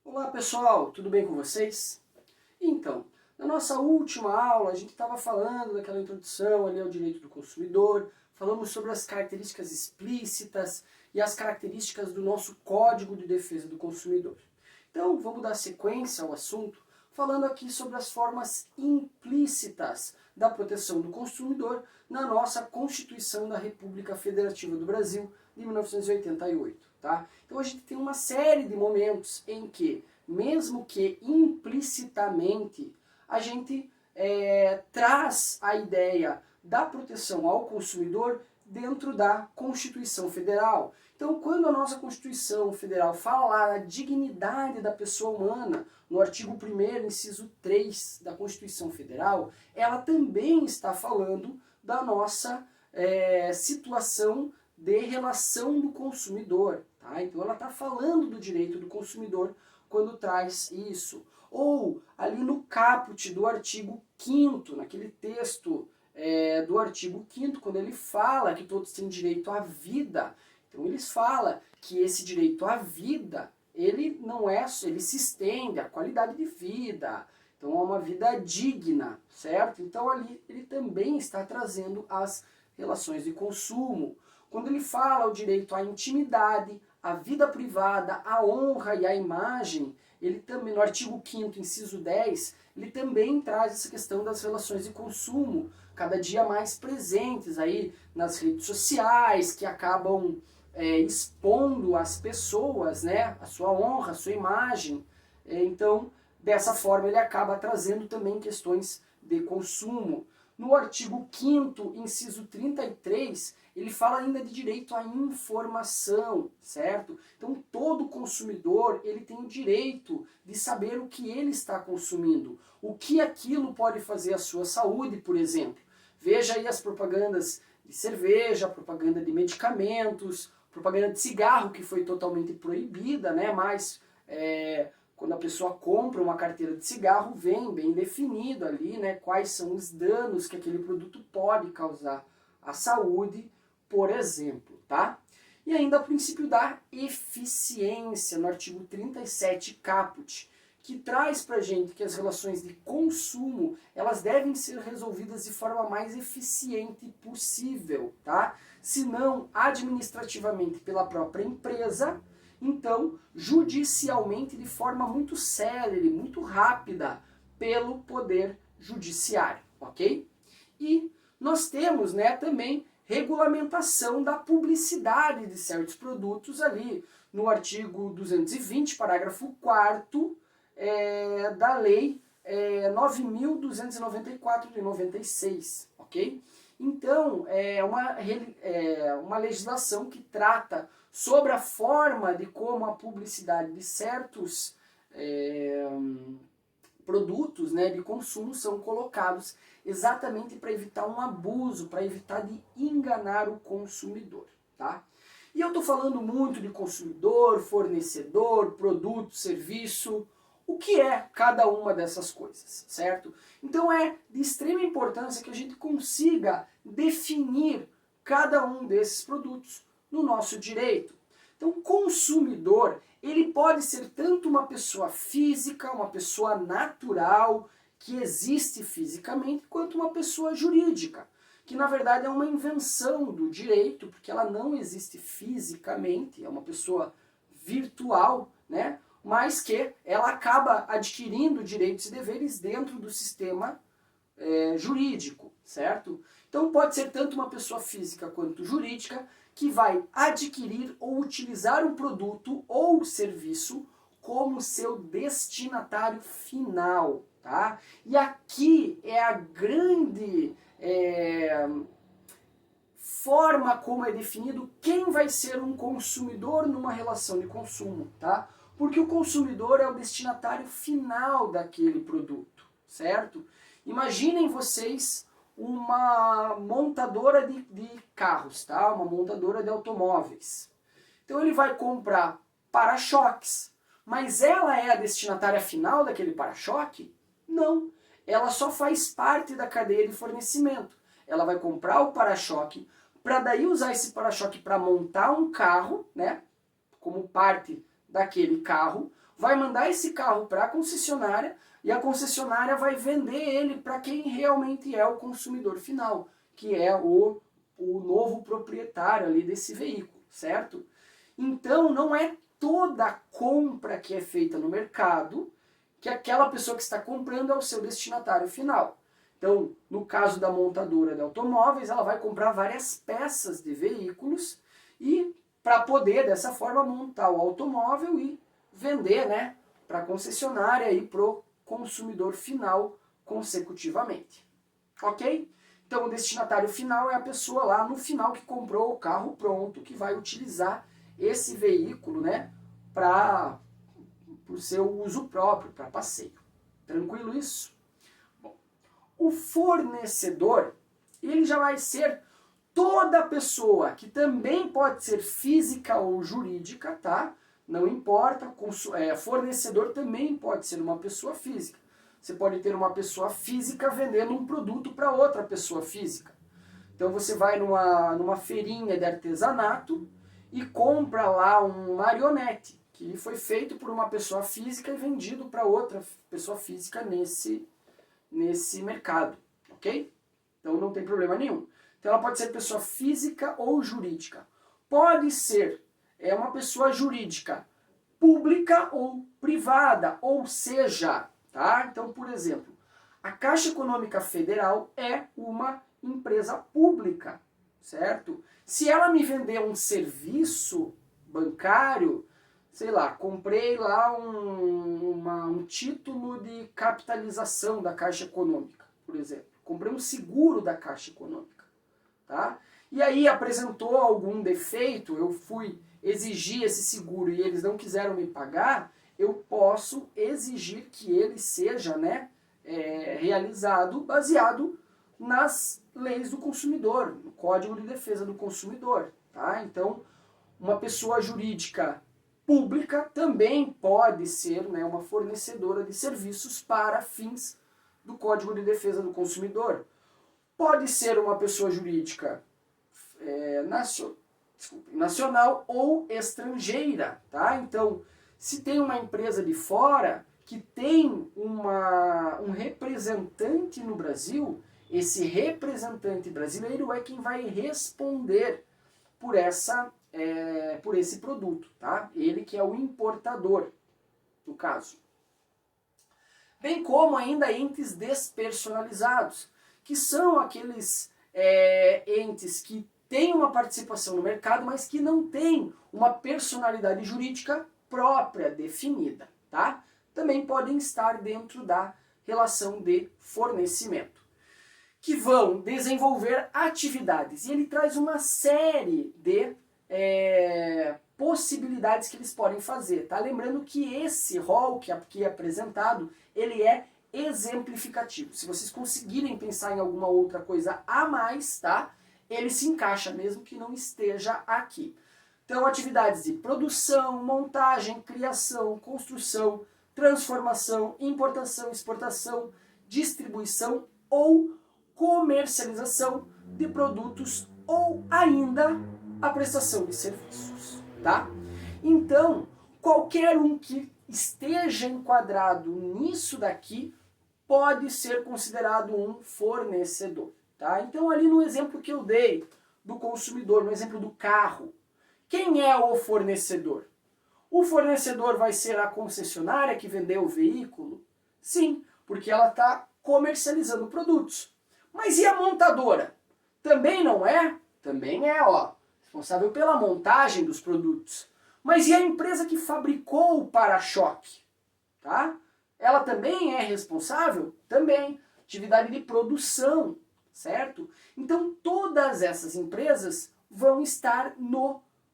Olá pessoal, tudo bem com vocês? Então, na nossa última aula a gente estava falando daquela introdução ali ao direito do consumidor, falamos sobre as características explícitas e as características do nosso Código de Defesa do Consumidor. Então vamos dar sequência ao assunto, falando aqui sobre as formas implícitas da proteção do consumidor na nossa Constituição da República Federativa do Brasil de 1988. Tá? Então a gente tem uma série de momentos em que, mesmo que implicitamente, a gente traz a ideia da proteção ao consumidor dentro da Constituição Federal. Então, quando a nossa Constituição Federal fala da dignidade da pessoa humana, no artigo 1º, inciso 3 da Constituição Federal, ela também está falando da nossa situação de relação do consumidor. Tá? Então ela está falando do direito do consumidor quando traz isso. Ou ali no caput do artigo 5º, naquele texto do artigo 5º, quando ele fala que todos têm direito à vida, então eles falam que esse direito à vida, ele não é, ele se estende à qualidade de vida, então é uma vida digna, certo? Então ali ele também está trazendo as relações de consumo. Quando ele fala o direito à intimidade, à vida privada, à honra e à imagem, ele também, no artigo 5º, inciso 10, ele também traz essa questão das relações de consumo, cada dia mais presentes aí nas redes sociais, que acabam expondo as pessoas, né, a sua honra, a sua imagem. Então, dessa forma, ele acaba trazendo também questões de consumo. No artigo 5º, inciso 33, ele fala ainda de direito à informação, certo? Então todo consumidor ele tem o direito de saber o que ele está consumindo, o que aquilo pode fazer à sua saúde, por exemplo. Veja aí as propagandas de cerveja, propaganda de medicamentos, propaganda de cigarro que foi totalmente proibida, né? Mas quando a pessoa compra uma carteira de cigarro, vem bem definido ali, né, quais são os danos que aquele produto pode causar à saúde, por exemplo, tá? E ainda o princípio da eficiência, no artigo 37 caput, que traz pra gente que as relações de consumo, elas devem ser resolvidas de forma mais eficiente possível, tá? Se não administrativamente pela própria empresa, então judicialmente de forma muito célere, muito rápida, pelo poder judiciário, ok? E nós temos, né, também regulamentação da publicidade de certos produtos ali no artigo 220, parágrafo 4º da lei 9.294 de 96, ok? Então, é uma legislação que trata sobre a forma de como a publicidade de certos produtos, né, de consumo são colocados exatamente para evitar um abuso, para evitar de enganar o consumidor. Tá? E eu estou falando muito de consumidor, fornecedor, produto, serviço, o que é cada uma dessas coisas, certo? Então é de extrema importância que a gente consiga definir cada um desses produtos no nosso direito. Então, consumidor, ele pode ser tanto uma pessoa física, uma pessoa natural, que existe fisicamente, quanto uma pessoa jurídica, que na verdade é uma invenção do direito, porque ela não existe fisicamente, é uma pessoa virtual, né? Mas que ela acaba adquirindo direitos e deveres dentro do sistema jurídico, certo? Então pode ser tanto uma pessoa física quanto jurídica que vai adquirir ou utilizar um produto ou serviço como seu destinatário final, tá? E aqui é a grande forma como é definido quem vai ser um consumidor numa relação de consumo, tá? Porque o consumidor é o destinatário final daquele produto, certo? Imaginem vocês uma montadora de carros, tá? Uma montadora de automóveis. Então ele vai comprar para-choques, mas ela é a destinatária final daquele para-choque? Não, ela só faz parte da cadeia de fornecimento. Ela vai comprar o para-choque, para daí usar esse para-choque para montar um carro, né? Como parte daquele carro, vai mandar esse carro para a concessionária e a concessionária vai vender ele para quem realmente é o consumidor final, que é o novo proprietário ali desse veículo, certo? Então não é toda compra que é feita no mercado que aquela pessoa que está comprando é o seu destinatário final. Então, no caso da montadora de automóveis, ela vai comprar várias peças de veículos e para poder, dessa forma, montar o automóvel e vender, né, para a concessionária e para o consumidor final consecutivamente. Ok? Então, o destinatário final é a pessoa lá no final que comprou o carro pronto, que vai utilizar esse veículo, né, para o seu uso próprio, para passeio. Tranquilo isso? Bom, o fornecedor, ele já vai ser toda pessoa que também pode ser física ou jurídica, tá? Não importa, fornecedor também pode ser uma pessoa física. Você pode ter uma pessoa física vendendo um produto para outra pessoa física. Então você vai numa feirinha de artesanato e compra lá um marionete, que foi feito por uma pessoa física e vendido para outra pessoa física nesse mercado, ok? Então não tem problema nenhum. Então ela pode ser pessoa física ou jurídica. Pode ser uma pessoa jurídica pública ou privada, ou seja, tá? Então, por exemplo, a Caixa Econômica Federal é uma empresa pública, certo? Se ela me vender um serviço bancário, sei lá, comprei lá um título de capitalização da Caixa Econômica, por exemplo. Comprei um seguro da Caixa Econômica, tá? E aí apresentou algum defeito, eu fui exigir esse seguro e eles não quiseram me pagar, eu posso exigir que ele seja, né, realizado baseado nas leis do consumidor, no Código de Defesa do Consumidor, tá? Então, uma pessoa jurídica pública também pode ser, né, uma fornecedora de serviços para fins do Código de Defesa do Consumidor. Pode ser uma pessoa jurídica nacional ou estrangeira, tá? Então, se tem uma empresa de fora que tem um representante no Brasil, esse representante brasileiro é quem vai responder por esse produto, tá? Ele que é o importador, no caso. Bem como ainda entes despersonalizados, que são aqueles entes que têm uma participação no mercado, mas que não têm uma personalidade jurídica própria, definida, tá? Também podem estar dentro da relação de fornecimento, que vão desenvolver atividades. E ele traz uma série de possibilidades que eles podem fazer, tá? Lembrando que esse rol que aqui é apresentado, ele é exemplificativo. Se vocês conseguirem pensar em alguma outra coisa a mais, tá? Ele se encaixa mesmo que não esteja aqui. Então, atividades de produção, montagem, criação, construção, transformação, importação, exportação, distribuição ou comercialização de produtos ou ainda a prestação de serviços, tá? Então, qualquer um que esteja enquadrado nisso daqui pode ser considerado um fornecedor, tá? Então, ali no exemplo que eu dei do consumidor, no exemplo do carro, quem é o fornecedor? O fornecedor vai ser a concessionária que vendeu o veículo? Sim, porque ela está comercializando produtos. Mas e a montadora? Também não é? Também é, ó, responsável pela montagem dos produtos. Mas e a empresa que fabricou o para-choque? Tá? Ela também é responsável? Também. Atividade de produção, certo? Então todas essas empresas vão estar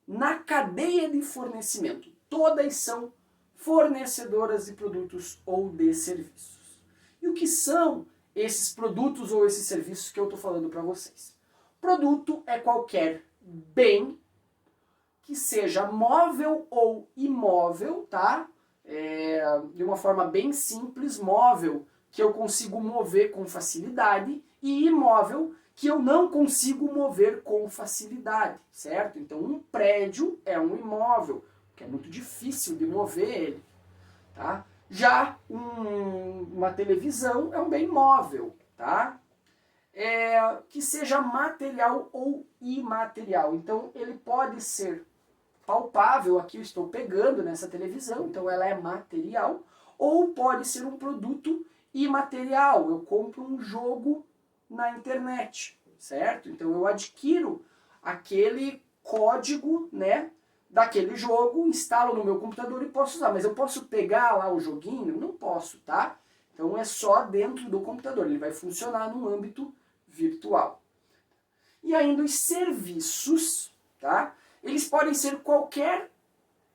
na cadeia de fornecimento. Todas são fornecedoras de produtos ou de serviços. E o que são esses produtos ou esses serviços que eu estou falando para vocês? Produto é qualquer bem que seja móvel ou imóvel, tá? De uma forma bem simples, móvel que eu consigo mover com facilidade e imóvel que eu não consigo mover com facilidade, certo? Então um prédio é um imóvel, que é muito difícil de mover ele. tá? Já uma televisão é um bem móvel, tá? Que seja material ou imaterial. Então ele pode ser palpável, aqui eu estou pegando nessa televisão, então ela é material, ou pode ser um produto imaterial, eu compro um jogo na internet, certo? Então eu adquiro aquele código, né, daquele jogo, instalo no meu computador e posso usar, mas eu posso pegar lá o joguinho? Não posso, tá? Então é só dentro do computador, ele vai funcionar no âmbito virtual. E ainda os serviços, tá? Eles podem ser qualquer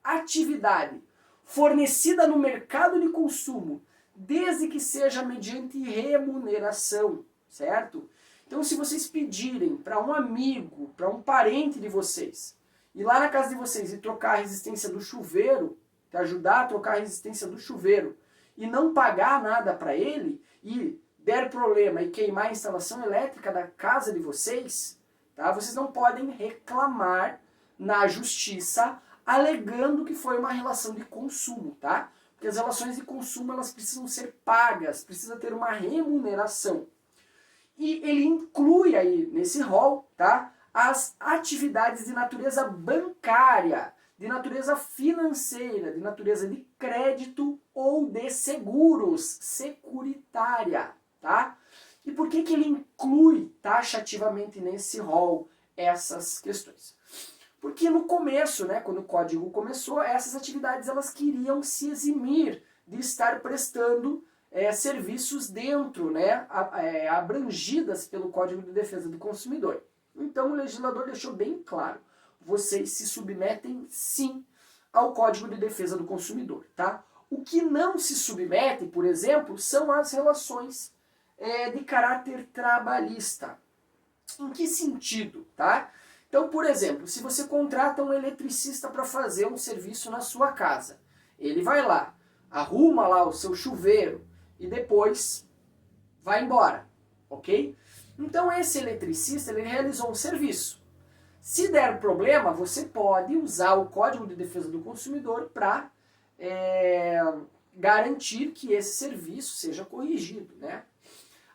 atividade fornecida no mercado de consumo, desde que seja mediante remuneração, certo? Então, se vocês pedirem para um amigo, para um parente de vocês, ir lá na casa de vocês e trocar a resistência do chuveiro, te ajudar a trocar a resistência do chuveiro, e não pagar nada para ele, e der problema e queimar a instalação elétrica da casa de vocês, tá? Vocês não podem reclamar na justiça alegando que foi uma relação de consumo, tá? Porque as relações de consumo elas precisam ser pagas, precisa ter uma remuneração. E ele inclui aí nesse rol, tá? As atividades de natureza bancária, de natureza financeira, de natureza de crédito ou de seguros, securitária, tá? E por que ele inclui taxativamente nesse rol essas questões? Porque no começo, né, quando o código começou, essas atividades elas queriam se eximir de estar prestando serviços dentro, né, abrangidas pelo Código de Defesa do Consumidor. Então o legislador deixou bem claro, vocês se submetem sim ao Código de Defesa do Consumidor, tá? O que não se submete, por exemplo, são as relações de caráter trabalhista. Em que sentido, tá? Então, por exemplo, se você contrata um eletricista para fazer um serviço na sua casa, ele vai lá, arruma lá o seu chuveiro e depois vai embora, ok? Então esse eletricista ele realizou um serviço. Se der problema, você pode usar o Código de Defesa do Consumidor para garantir que esse serviço seja corrigido, né?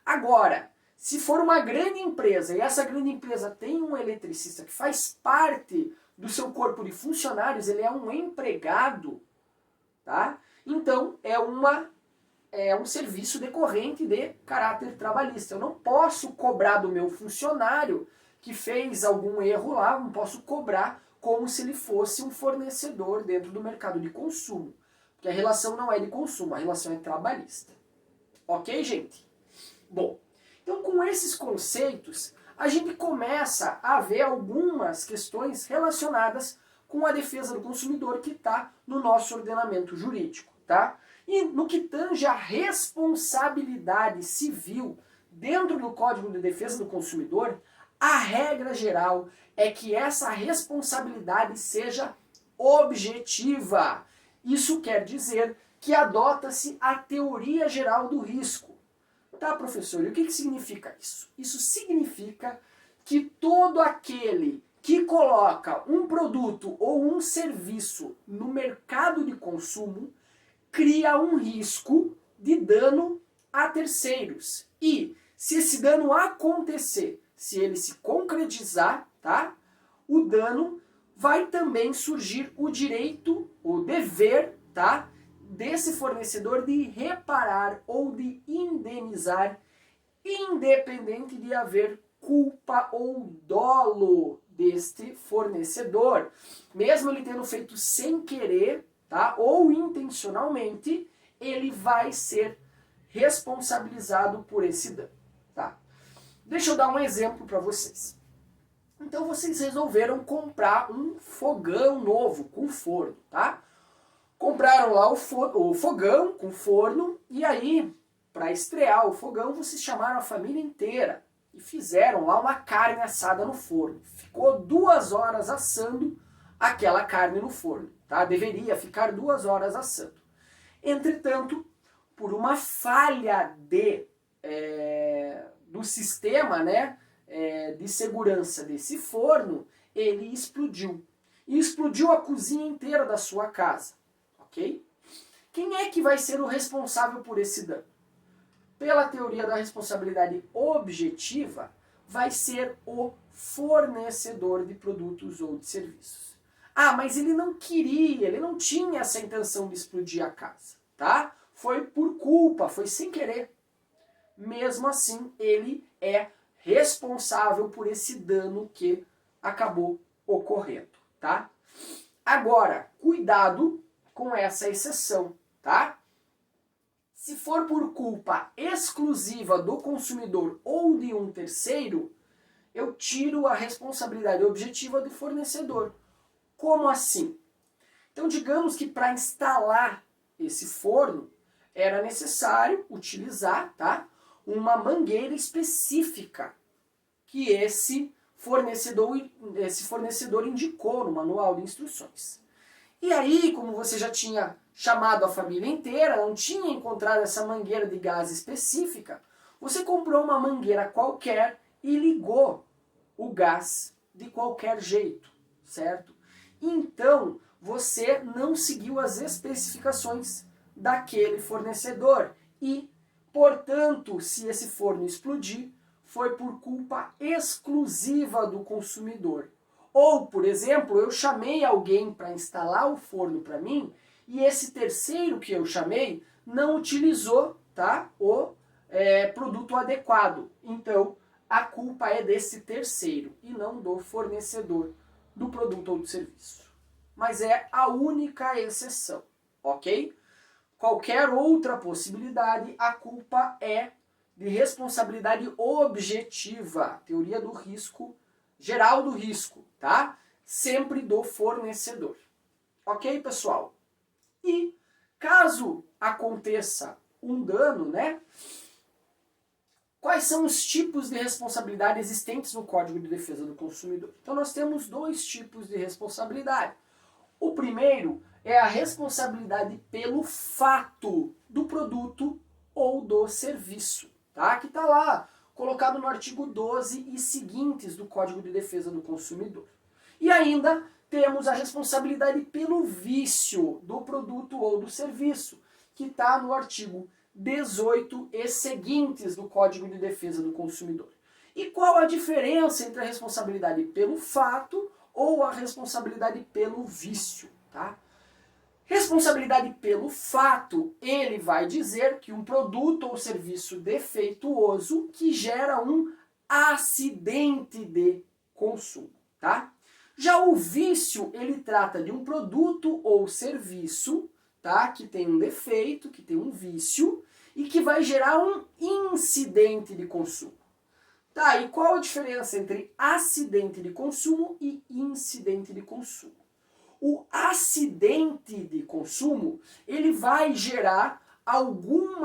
Agora, se for uma grande empresa e essa grande empresa tem um eletricista que faz parte do seu corpo de funcionários, ele é um empregado, tá? Então é um serviço decorrente de caráter trabalhista. Eu não posso cobrar do meu funcionário que fez algum erro lá, não posso cobrar como se ele fosse um fornecedor dentro do mercado de consumo. Porque a relação não é de consumo, a relação é trabalhista. Ok, gente? Bom, então com esses conceitos, a gente começa a ver algumas questões relacionadas com a defesa do consumidor que está no nosso ordenamento jurídico, tá? E no que tange a responsabilidade civil dentro do Código de Defesa do Consumidor, a regra geral é que essa responsabilidade seja objetiva. Isso quer dizer que adota-se a teoria geral do risco. Tá, professor, e o que significa isso? Isso significa que todo aquele que coloca um produto ou um serviço no mercado de consumo cria um risco de dano a terceiros. E se esse dano acontecer, se ele se concretizar, tá? O dano vai também surgir o direito, o dever, tá? Desse fornecedor de reparar ou de indenizar, independente de haver culpa ou dolo deste fornecedor. Mesmo ele tendo feito sem querer, tá? Ou intencionalmente, ele vai ser responsabilizado por esse dano, tá? Deixa eu dar um exemplo para vocês. Então vocês resolveram comprar um fogão novo com forno, tá? Compraram lá o fogão com forno e aí, para estrear o fogão, vocês chamaram a família inteira e fizeram lá uma carne assada no forno. Ficou 2 horas assando aquela carne no forno, tá? Deveria ficar 2 horas assando. Entretanto, por uma falha do sistema, né, de segurança desse forno, ele explodiu. E explodiu a cozinha inteira da sua casa. Ok? Quem é que vai ser o responsável por esse dano? Pela teoria da responsabilidade objetiva, vai ser o fornecedor de produtos ou de serviços. Ah, mas ele não queria, ele não tinha essa intenção de explodir a casa, tá? Foi por culpa, foi sem querer. Mesmo assim, ele é responsável por esse dano que acabou ocorrendo, tá? Agora, cuidado com essa exceção, tá? Se for por culpa exclusiva do consumidor ou de um terceiro, eu tiro a responsabilidade objetiva do fornecedor. Como assim? Então, digamos que para instalar esse forno era necessário utilizar, tá, uma mangueira específica que esse fornecedor indicou no manual de instruções. E aí, como você já tinha chamado a família inteira, não tinha encontrado essa mangueira de gás específica, você comprou uma mangueira qualquer e ligou o gás de qualquer jeito, certo? Então, você não seguiu as especificações daquele fornecedor e, portanto, se esse forno explodir, foi por culpa exclusiva do consumidor. Ou, por exemplo, eu chamei alguém para instalar o forno para mim e esse terceiro que eu chamei não utilizou, tá, o produto adequado. Então, a culpa é desse terceiro e não do fornecedor do produto ou do serviço. Mas é a única exceção, ok? Qualquer outra possibilidade, a culpa é de responsabilidade objetiva, teoria do risco, geral do risco, tá? Sempre do fornecedor. Ok, pessoal? E caso aconteça um dano, né? Quais são os tipos de responsabilidade existentes no Código de Defesa do Consumidor? Então nós temos dois tipos de responsabilidade. O primeiro é a responsabilidade pelo fato do produto ou do serviço, tá? Que está lá, colocado no artigo 12 e seguintes do Código de Defesa do Consumidor. E ainda temos a responsabilidade pelo vício do produto ou do serviço, que está no artigo 18 e seguintes do Código de Defesa do Consumidor. E qual a diferença entre a responsabilidade pelo fato ou a responsabilidade pelo vício, tá? Responsabilidade pelo fato, ele vai dizer que um produto ou serviço defeituoso que gera um acidente de consumo, tá? Já o vício, ele trata de um produto ou serviço, tá, que tem um defeito, que tem um vício e que vai gerar um incidente de consumo. Tá, e qual a diferença entre acidente de consumo e incidente de consumo? O acidente de consumo, ele vai gerar algum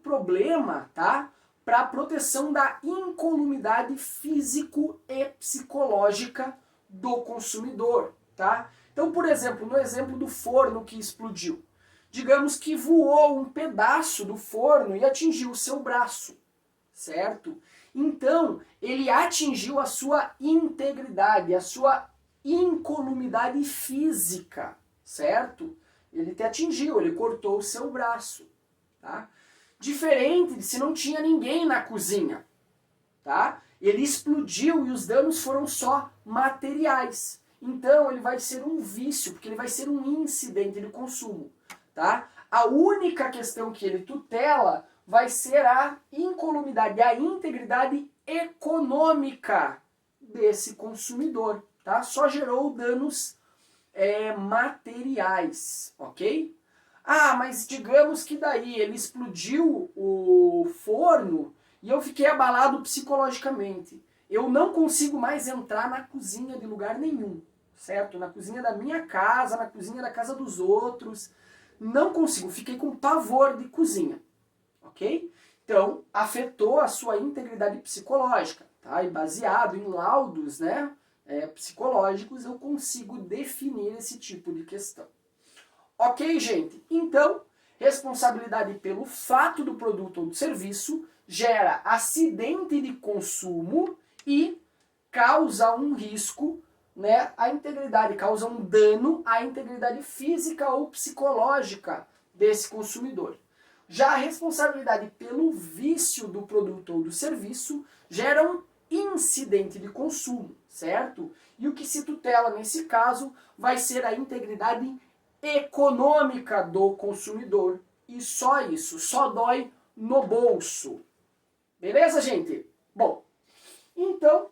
problema, tá, para a proteção da incolumidade físico e psicológica do consumidor, tá? Então, por exemplo, no exemplo do forno que explodiu, digamos que voou um pedaço do forno e atingiu o seu braço, certo? Então, ele atingiu a sua integridade, a sua incolumidade física, certo? Ele te atingiu, ele cortou o seu braço, tá? Diferente de se não tinha ninguém na cozinha, tá? Ele explodiu e os danos foram só materiais. Então, ele vai ser um vício, porque ele vai ser um incidente de consumo, tá? A única questão que ele tutela vai ser a incolumidade, a integridade econômica desse consumidor, tá? Só gerou danos materiais, ok? Ah, mas digamos que daí ele explodiu o forno e eu fiquei abalado psicologicamente. Eu não consigo mais entrar na cozinha de lugar nenhum, certo? Na cozinha da minha casa, na cozinha da casa dos outros. Não consigo, fiquei com pavor de cozinha. Ok? Então, afetou a sua integridade psicológica, tá? E baseado em laudos, né, psicológicos, eu consigo definir esse tipo de questão. Ok, gente? Então, responsabilidade pelo fato do produto ou do serviço gera acidente de consumo e causa um risco né, a integridade, causa um dano à integridade física ou psicológica desse consumidor. Já a responsabilidade pelo vício do produto ou do serviço gera um incidente de consumo, certo? E o que se tutela nesse caso vai ser a integridade econômica do consumidor. E só isso, só dói no bolso. Beleza, gente? Bom, então,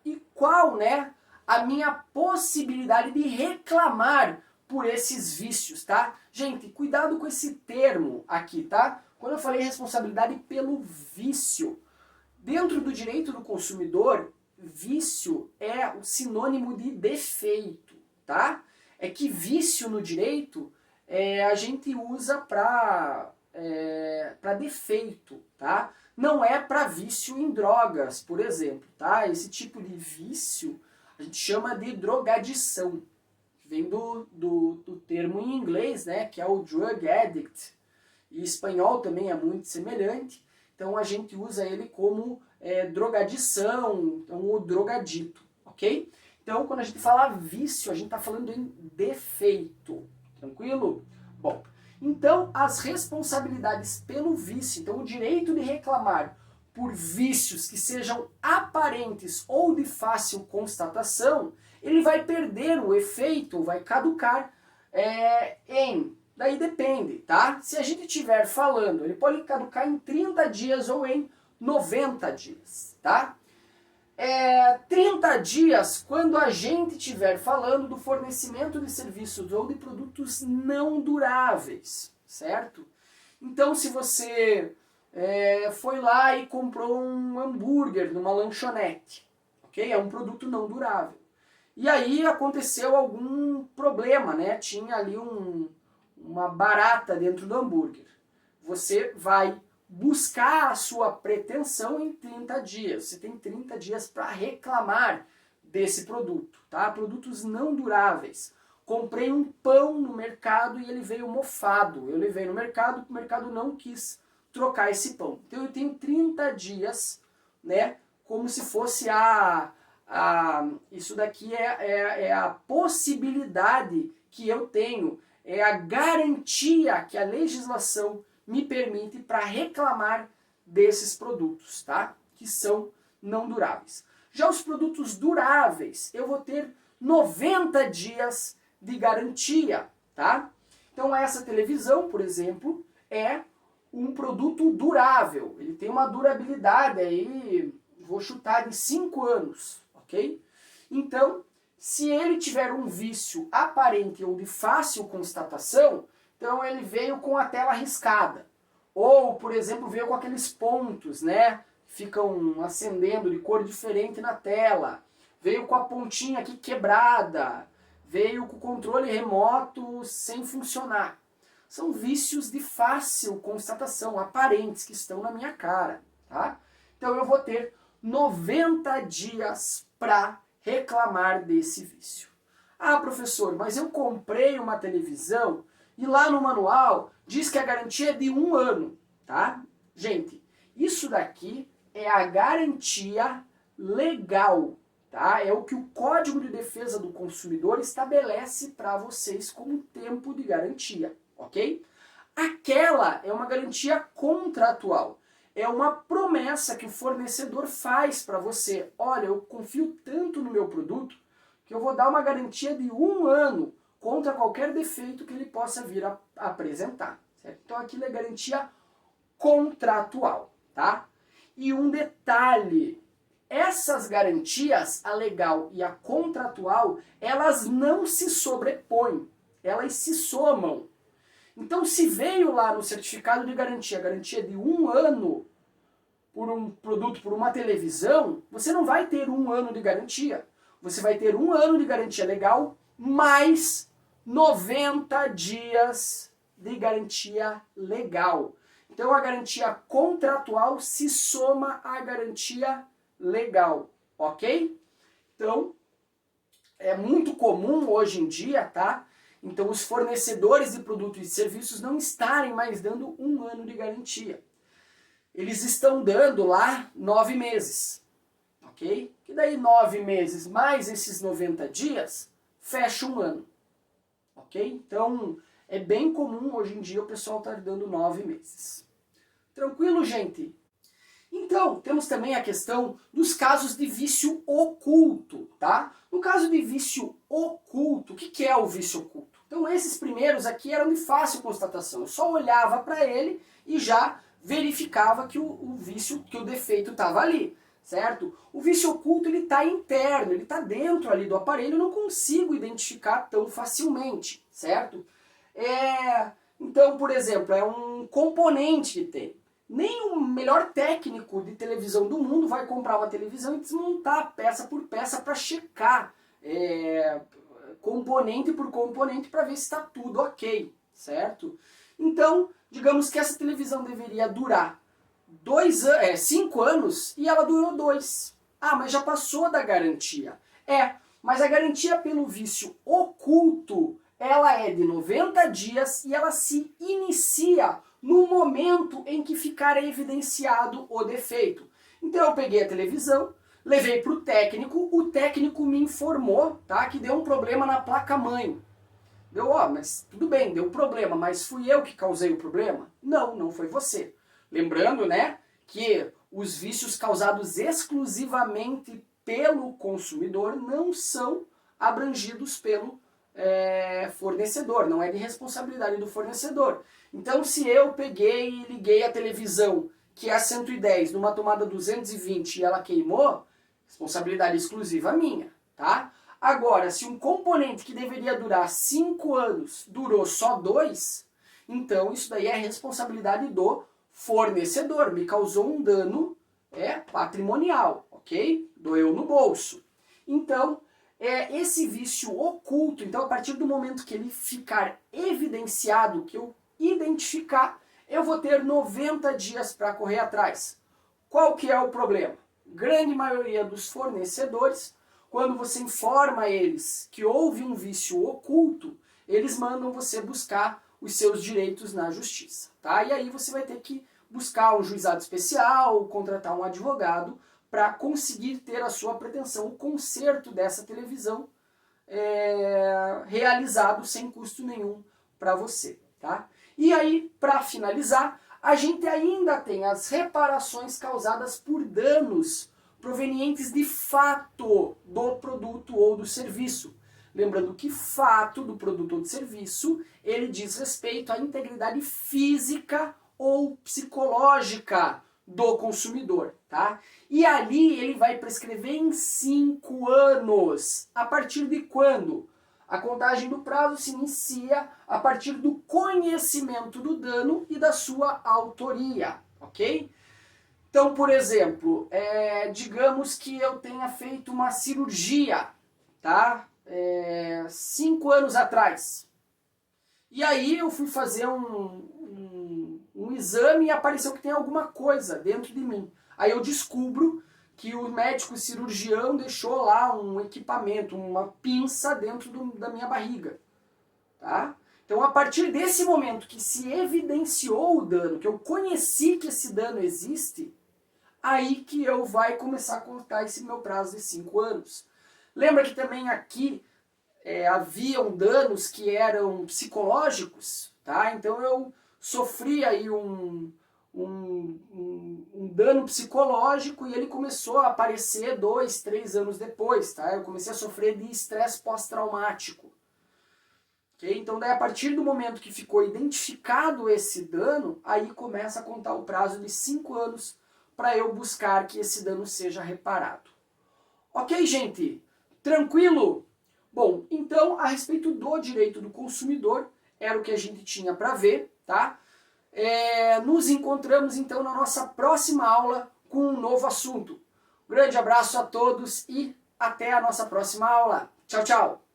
e qual, né, a minha possibilidade de reclamar por esses vícios, tá? Gente, cuidado com esse termo aqui, tá? Quando eu falei responsabilidade pelo vício, dentro do direito do consumidor, vício é o sinônimo de defeito, tá? É que vício no direito a gente usa para defeito, tá? Não é para vício em drogas, por exemplo, tá? Esse tipo de vício a gente chama de drogadição. Vem do termo em inglês, né, que é o drug addict. E em espanhol também é muito semelhante. Então a gente usa ele como drogadição, então o drogadito, ok? Então quando a gente fala vício, a gente está falando em defeito, tranquilo? Bom, então as responsabilidades pelo vício, então o direito de reclamar por vícios que sejam aparentes ou de fácil constatação, ele vai perder o efeito, vai caducar daí depende, tá? Se a gente estiver falando, ele pode caducar em 30 dias ou em 90 dias, tá? 30 dias quando a gente estiver falando do fornecimento de serviços ou de produtos não duráveis, certo? Então se você foi lá e comprou um hambúrguer numa lanchonete, ok? É um produto não durável. E aí aconteceu algum problema, né? Tinha ali uma barata dentro do hambúrguer. Você vai buscar a sua pretensão em 30 dias. Você tem 30 dias para reclamar desse produto, tá? Produtos não duráveis. Comprei um pão no mercado e ele veio mofado. Eu levei no mercado, o mercado não quis trocar esse pão. Então eu tenho 30 dias, né? Como se fosse isso daqui é a possibilidade que eu tenho, é a garantia que a legislação me permite para reclamar desses produtos, tá? Que são não duráveis. Já os produtos duráveis, eu vou ter 90 dias de garantia, tá? Então essa televisão, por exemplo, é um produto durável. Ele tem uma durabilidade aí, vou chutar, de 5 anos, ok? Então, se ele tiver um vício aparente ou de fácil constatação, então ele veio com a tela riscada. Ou, por exemplo, veio com aqueles pontos, né? Ficam acendendo de cor diferente na tela. Veio com a pontinha aqui quebrada. Veio com o controle remoto sem funcionar. São vícios de fácil constatação, aparentes, que estão na minha cara, tá? Então eu vou ter 90 dias para reclamar desse vício. Ah, professor, mas eu comprei uma televisão e lá no manual diz que a garantia é de 1 ano, tá? Gente, isso daqui é a garantia legal, tá? É o que o Código de Defesa do Consumidor estabelece para vocês como tempo de garantia, ok? Aquela é uma garantia contratual. É uma promessa que o fornecedor faz para você. Olha, eu confio tanto no meu produto que eu vou dar uma garantia de 1 ano contra qualquer defeito que ele possa vir a apresentar. Certo? Então aquilo é garantia contratual, tá? E um detalhe, essas garantias, a legal e a contratual, elas não se sobrepõem, elas se somam. Então se veio lá no certificado de garantia, garantia de 1 ano por um produto, por uma televisão, você não vai ter 1 ano de garantia. Você vai ter 1 ano de garantia legal, mais 90 dias de garantia legal. Então a garantia contratual se soma à garantia legal, ok? Então, é muito comum hoje em dia, tá? Então os fornecedores de produtos e serviços não estarem mais dando 1 ano de garantia. Eles estão dando lá 9 meses, ok? que daí 9 meses mais esses 90 dias, fecha um ano. Ok? Então, é bem comum hoje em dia o pessoal estar dando 9 meses. Tranquilo, gente? Então, temos também a questão dos casos de vício oculto, tá? No caso de vício oculto, o que é o vício oculto? Então, esses primeiros aqui eram de fácil constatação. Eu só olhava para ele e já verificava que o vício, que o defeito estava ali, certo? O vício oculto, ele está interno, ele está dentro ali do aparelho, eu não consigo identificar tão facilmente, certo? Então, por exemplo, é um componente que tem. Nem o melhor técnico de televisão do mundo vai comprar uma televisão e desmontar peça por peça para checar componente por componente para ver se está tudo ok, certo? Então, digamos que essa televisão deveria durar 5 anos e ela durou 2. Ah, mas já passou da garantia. Mas a garantia pelo vício oculto, ela é de 90 dias e ela se inicia no momento em que ficar evidenciado o defeito. Então eu peguei a televisão, levei para o técnico me informou, tá, que deu um problema na placa-mãe. Mas tudo bem, deu problema, mas fui eu que causei o problema? Não, não foi você. Lembrando, né, que os vícios causados exclusivamente pelo consumidor não são abrangidos pelo fornecedor, não é de responsabilidade do fornecedor. Então, se eu peguei e liguei a televisão, que é a 110, numa tomada 220 e ela queimou, responsabilidade exclusiva minha, tá? Agora, se um componente que deveria durar 5 anos durou só 2, então isso daí é responsabilidade do fornecedor, me causou um dano patrimonial, ok? Doeu no bolso. Então, esse vício oculto, então a partir do momento que ele ficar evidenciado, que eu identificar, eu vou ter 90 dias para correr atrás. Qual que é o problema? Grande maioria dos fornecedores, quando você informa eles que houve um vício oculto, eles mandam você buscar os seus direitos na justiça, tá? E aí você vai ter que buscar um juizado especial, contratar um advogado para conseguir ter a sua pretensão, o conserto dessa televisão realizado sem custo nenhum para você, tá? E aí, para finalizar, a gente ainda tem as reparações causadas por danos provenientes de fato do produto ou do serviço. Lembrando que fato do produto ou do serviço, ele diz respeito à integridade física ou psicológica do consumidor, tá? E ali ele vai prescrever em 5 anos. A partir de quando? A contagem do prazo se inicia a partir do conhecimento do dano e da sua autoria, ok? Então, por exemplo, digamos que eu tenha feito uma cirurgia, tá? 5 anos atrás. E aí eu fui fazer um exame e apareceu que tem alguma coisa dentro de mim. Aí eu descubro que o médico cirurgião deixou lá um equipamento, uma pinça dentro da minha barriga. Tá? Então, a partir desse momento que se evidenciou o dano, que eu conheci que esse dano existe, aí que eu vai começar a contar esse meu prazo de 5 anos. Lembra que também aqui haviam danos que eram psicológicos, tá? Então eu sofri aí um dano psicológico e ele começou a aparecer 2, 3 anos depois, tá? Eu comecei a sofrer de estresse pós-traumático. Okay? Então daí a partir do momento que ficou identificado esse dano, aí começa a contar o prazo de 5 anos para eu buscar que esse dano seja reparado. Ok, gente? Tranquilo? Bom, então a respeito do direito do consumidor, era o que a gente tinha para ver, tá? Nos encontramos então na nossa próxima aula com um novo assunto. Um grande abraço a todos e até a nossa próxima aula. Tchau, tchau!